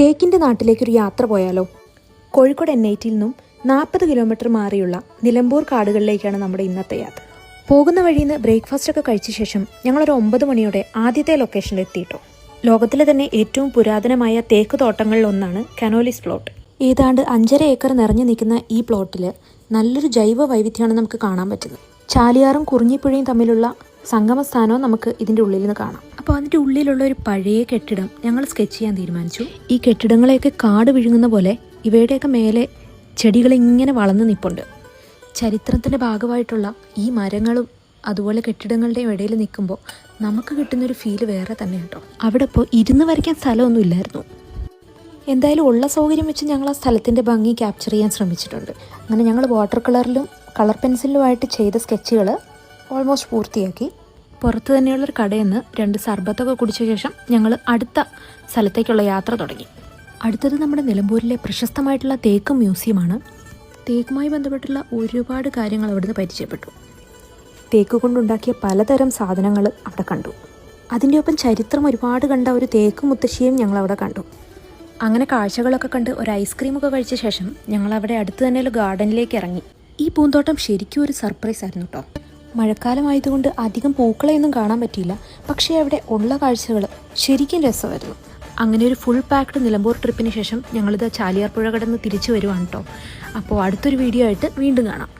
തേക്കിൻ്റെ നാട്ടിലേക്കൊരു യാത്ര പോയാലോ? കോഴിക്കോട് N8 നിന്നും 40 കിലോമീറ്റർ മാറിയുള്ള നിലമ്പൂർ കാടുകളിലേക്കാണ് നമ്മുടെ ഇന്നത്തെ യാത്ര. പോകുന്ന വഴിയിൽ നിന്ന് ബ്രേക്ക്ഫാസ്റ്റ് ഒക്കെ കഴിച്ച ശേഷം ഞങ്ങളൊരു 9 മണിയോടെ ആദ്യത്തെ ലൊക്കേഷനിൽ എത്തിയിട്ടോ. ലോകത്തിലെ തന്നെ ഏറ്റവും പുരാതനമായ തേക്ക് തോട്ടങ്ങളിൽ ഒന്നാണ് കനോലിസ് പ്ലോട്ട്. ഏതാണ്ട് 5.5 ഏക്കർ നിറഞ്ഞു നിൽക്കുന്ന ഈ പ്ലോട്ടിൽ നല്ലൊരു ജൈവ വൈവിധ്യമാണ് നമുക്ക് കാണാൻ പറ്റുന്നത്. ചാലിയാറും കുറിഞ്ഞിപ്പുഴയും തമ്മിലുള്ള സംഗമസ്ഥാനവും നമുക്ക് ഇതിൻ്റെ ഉള്ളിൽ നിന്ന് കാണാം. അപ്പോൾ അതിൻ്റെ ഉള്ളിലുള്ള ഒരു പഴയ കെട്ടിടം ഞങ്ങൾ സ്കെച്ച് ചെയ്യാൻ തീരുമാനിച്ചു. ഈ കെട്ടിടങ്ങളെയൊക്കെ കാട് വിഴുങ്ങുന്ന പോലെ ഇവയുടെയൊക്കെ മേലെ ചെടികളിങ്ങനെ വളർന്നു നിൽപ്പുണ്ട്. ചരിത്രത്തിൻ്റെ ഭാഗമായിട്ടുള്ള ഈ മരങ്ങളും അതുപോലെ കെട്ടിടങ്ങളുടെയും ഇടയിൽ നിൽക്കുമ്പോൾ നമുക്ക് കിട്ടുന്നൊരു ഫീല് വേറെ തന്നെ കേട്ടോ. അവിടെ ഇപ്പോൾ ഇരുന്ന് വരയ്ക്കാൻ സ്ഥലമൊന്നും ഇല്ലായിരുന്നു. എന്തായാലും ഉള്ള സൗകര്യം വെച്ച് ഞങ്ങൾ ആ സ്ഥലത്തിൻ്റെ ഭംഗി ക്യാപ്ചർ ചെയ്യാൻ ശ്രമിച്ചിട്ടുണ്ട്. അങ്ങനെ ഞങ്ങൾ വാട്ടർ കളറിലും കളർ പെൻസിലുമായിട്ട് ചെയ്ത സ്കെച്ചുകൾ ഓൾമോസ്റ്റ് പൂർത്തിയാക്കി. പുറത്ത് തന്നെയുള്ളൊരു കടയിൽ നിന്ന് 2 സർബത്തൊക്കെ കുടിച്ച ശേഷം ഞങ്ങൾ അടുത്ത സ്ഥലത്തേക്കുള്ള യാത്ര തുടങ്ങി. അടുത്തത് നമ്മുടെ നിലമ്പൂരിലെ പ്രശസ്തമായിട്ടുള്ള തേക്ക് മ്യൂസിയമാണ്. തേക്കുമായി ബന്ധപ്പെട്ടുള്ള ഒരുപാട് കാര്യങ്ങൾ അവിടുന്ന് പരിചയപ്പെട്ടു. തേക്ക് കൊണ്ടുണ്ടാക്കിയ പലതരം സാധനങ്ങൾ അവിടെ കണ്ടു. അതിൻ്റെ ഒപ്പം ചരിത്രം ഒരുപാട് കണ്ട ഒരു തേക്ക് മുത്തശ്ശിയും ഞങ്ങൾ അവിടെ കണ്ടു. അങ്ങനെ കാഴ്ചകളൊക്കെ കണ്ട് ഒരു ഐസ്ക്രീമൊക്കെ കഴിച്ച ശേഷം ഞങ്ങൾ അവിടെ അടുത്ത് തന്നെയുള്ള ഗാർഡനിലേക്ക് ഇറങ്ങി. ഈ പൂന്തോട്ടം ശരിക്കും ഒരു സർപ്രൈസ് ആയിരുന്നു കേട്ടോ. മഴക്കാലമായതുകൊണ്ട് അധികം പൂക്കളെയൊന്നും കാണാൻ പറ്റിയില്ല. പക്ഷേ അവിടെ ഉള്ള കാഴ്ചകൾ ശരിക്കും രസമായിരുന്നു. അങ്ങനെ ഒരു ഫുൾ പാക്ഡ് നിലമ്പൂർ ട്രിപ്പിന് ശേഷം ഞങ്ങളിത് ചാലിയാർ പുഴ കടന്ന് തിരിച്ചു വരുവാണ് കേട്ടോ. അപ്പോൾ അടുത്തൊരു വീഡിയോ ആയിട്ട് വീണ്ടും കാണാം.